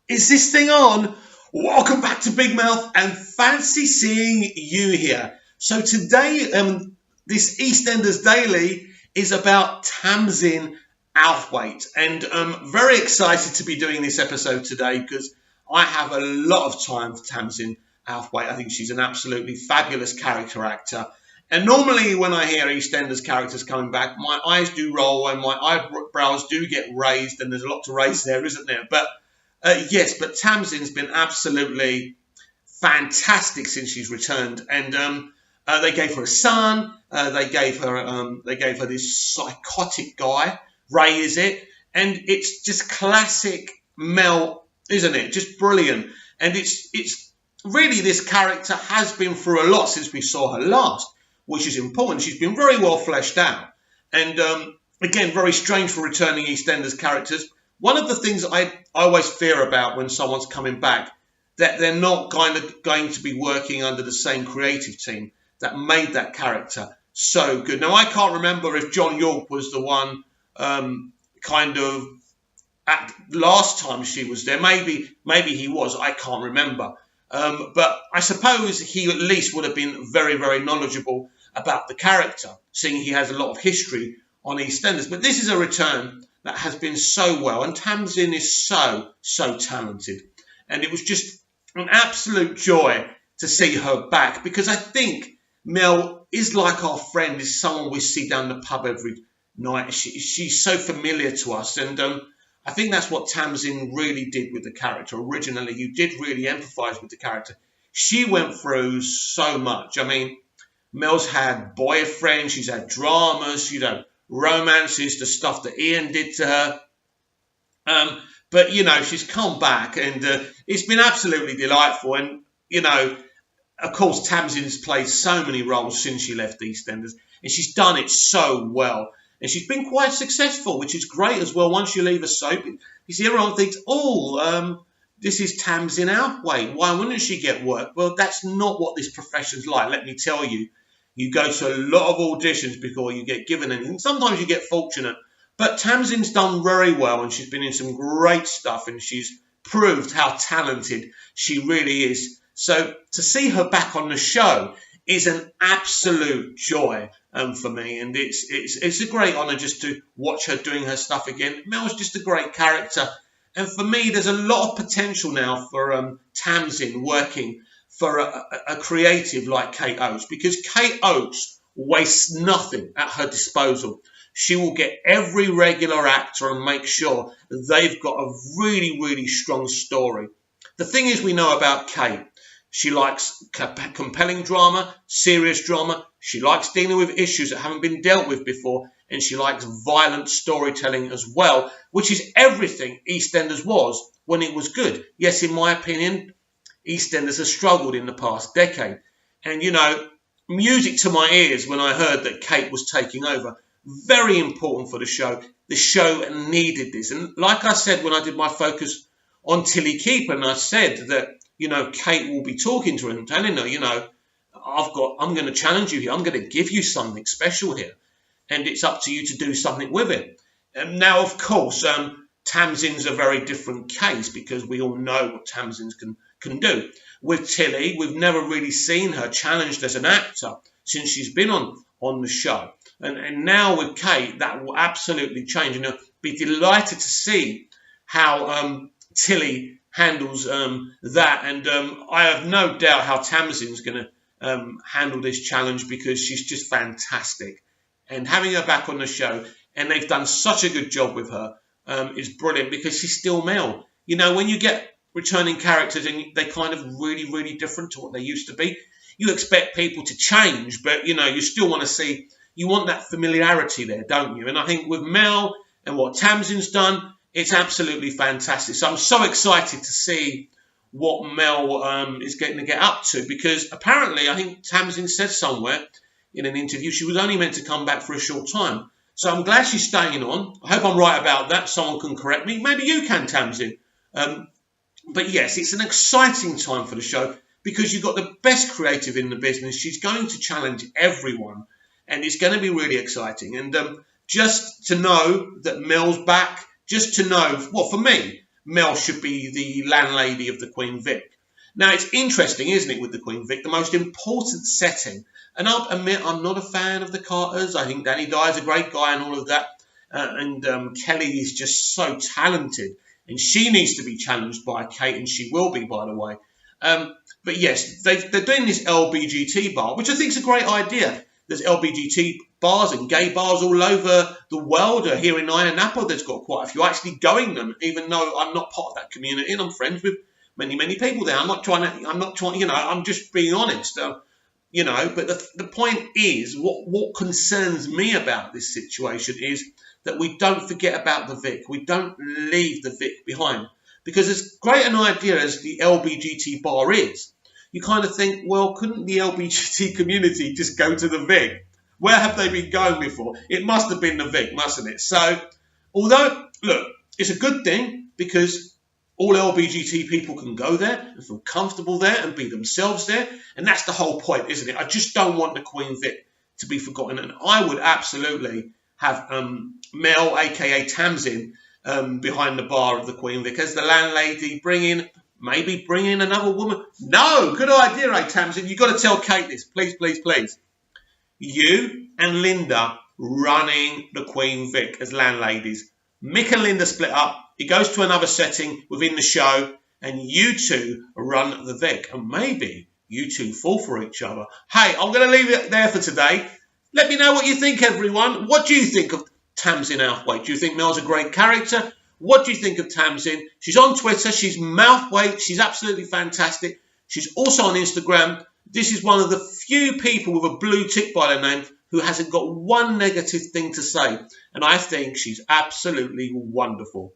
Is this thing on? Welcome back to Big Mouth and fancy seeing you here. So today, this EastEnders Daily is about Tamzin Outhwaite, and I'm very excited to be doing this episode today because I have a lot of time for Tamzin Outhwaite. I think she's an absolutely fabulous character actor. And normally when I hear EastEnders characters coming back, my eyes do roll and my eyebrows do get raised, and there's a lot to raise there, isn't there? But yes, but Tamzin's been absolutely fantastic since she's returned, and they gave her a son. They gave her this psychotic guy, Ray, is it? And it's just classic Mel, isn't it? Just brilliant. And it's really, this character has been through a lot since we saw her last, which is important. She's been very well fleshed out, and again, very strange for returning EastEnders characters. One of the things I always fear about when someone's coming back, that they're not going to be working under the same creative team that made that character so good. Now, I can't remember if John York was the one at last time she was there. Maybe he was. I can't remember. But I suppose he at least would have been very, very knowledgeable about the character, seeing he has a lot of history on EastEnders. But this is a return that has been so well, and Tamzin is so talented, and it was just an absolute joy to see her back, because I think Mel is like our friend, is someone we see down the pub every night. She's so familiar to us, and I think that's what Tamzin really did with the character. Originally, you did really empathise with the character. She went through so much. I mean, Mel's had boyfriends, she's had dramas, romances, the stuff that Ian did to her. But, she's come back, and it's been absolutely delightful. And, of course, Tamzin's played so many roles since she left EastEnders, and she's done it so well. And she's been quite successful, which is great as well. Once you leave a soap, you see, everyone thinks, this is Tamzin Outhwaite. Why wouldn't she get work? Well, that's not what this profession's like, let me tell you. You go to a lot of auditions before you get given anything. Sometimes you get fortunate. But Tamzin's done very well, and she's been in some great stuff, and she's proved how talented she really is. So to see her back on the show is an absolute joy for me, and it's a great honour just to watch her doing her stuff again. Mel's just a great character, and for me, there's a lot of potential now for Tamzin working for a creative like Kate Oates, because Kate Oates wastes nothing at her disposal. She will get every regular actor and make sure they've got a really, really strong story. The thing is, we know about Kate. She likes compelling drama, serious drama. She likes dealing with issues that haven't been dealt with before. And she likes violent storytelling as well, which is everything EastEnders was when it was good. Yes, in my opinion, EastEnders has struggled in the past decade. And, music to my ears when I heard that Kate was taking over. Very important for the show. The show needed this. And like I said when I did my focus on Tilly Keeper, and I said that, Kate will be talking to her and telling her, I'm going to challenge you here. I'm going to give you something special here. And it's up to you to do something with it. And now, of course, Tamzin's a very different case, because we all know what Tamzin can do. With Tilly, we've never really seen her challenged as an actor since she's been on the show. And now with Kate, that will absolutely change. And I'll be delighted to see how Tilly handles that. And I have no doubt how Tamzin's going to handle this challenge, because she's just fantastic. And having her back on the show, and they've done such a good job with her, is brilliant, because she's still Mel. When you get returning characters and they're kind of really, really different to what they used to be, you expect people to change, but, you still want to see, you want that familiarity there, don't you? And I think with Mel and what Tamzin's done, it's absolutely fantastic. So I'm so excited to see what Mel is going to get up to, because apparently, I think Tamzin said somewhere in an interview, she was only meant to come back for a short time. So I'm glad she's staying on. I hope I'm right about that. Someone can correct me. Maybe you can, Tamzin. But yes, it's an exciting time for the show, because you've got the best creative in the business. She's going to challenge everyone, and it's going to be really exciting. And just to know that Mel's back, just to know, well, for me, Mel should be the landlady of the Queen Vic. Now, it's interesting, isn't it, with the Queen Vic, the most important setting. And I'll admit, I'm not a fan of the Carters. I think Danny Dyer's a great guy and all of that. Kelly is just so talented. And she needs to be challenged by Kate, and she will be, by the way. But yes, they're doing this LBGT bar, which I think is a great idea. There's LBGT bars and gay bars all over the world. Here in Iron Napa, there's got quite a few actually going them, even though I'm not part of that community and I'm friends with many people there. I'm not trying, I'm just being honest. But the point is, what concerns me about this situation is that we don't forget about the Vic. We don't leave the Vic behind. Because as great an idea as the LBGT bar is, you kind of think, well, couldn't the LBGT community just go to the Vic? Where have they been going before? It must have been the Vic, mustn't it? So, although, look, it's a good thing because all LBGT people can go there and feel comfortable there and be themselves there. And that's the whole point, isn't it? I just don't want the Queen Vic to be forgotten. And I would absolutely have Mel, a.k.a. Tamzin, behind the bar of the Queen Vic as the landlady, maybe bring in another woman. No, good idea, Tamzin. You've got to tell Kate this. Please, please, please. You and Linda running the Queen Vic as landladies. Mick and Linda split up. It goes to another setting within the show, and you two run the Vic. And maybe you two fall for each other. Hey, I'm going to leave it there for today. Let me know what you think, everyone. What do you think of Tamzin Outhwaite? Do you think Mel's a great character? What do you think of Tamzin? She's on Twitter. She's Mouthwaite. She's absolutely fantastic. She's also on Instagram. This is one of the few people with a blue tick by their name who hasn't got one negative thing to say. And I think she's absolutely wonderful.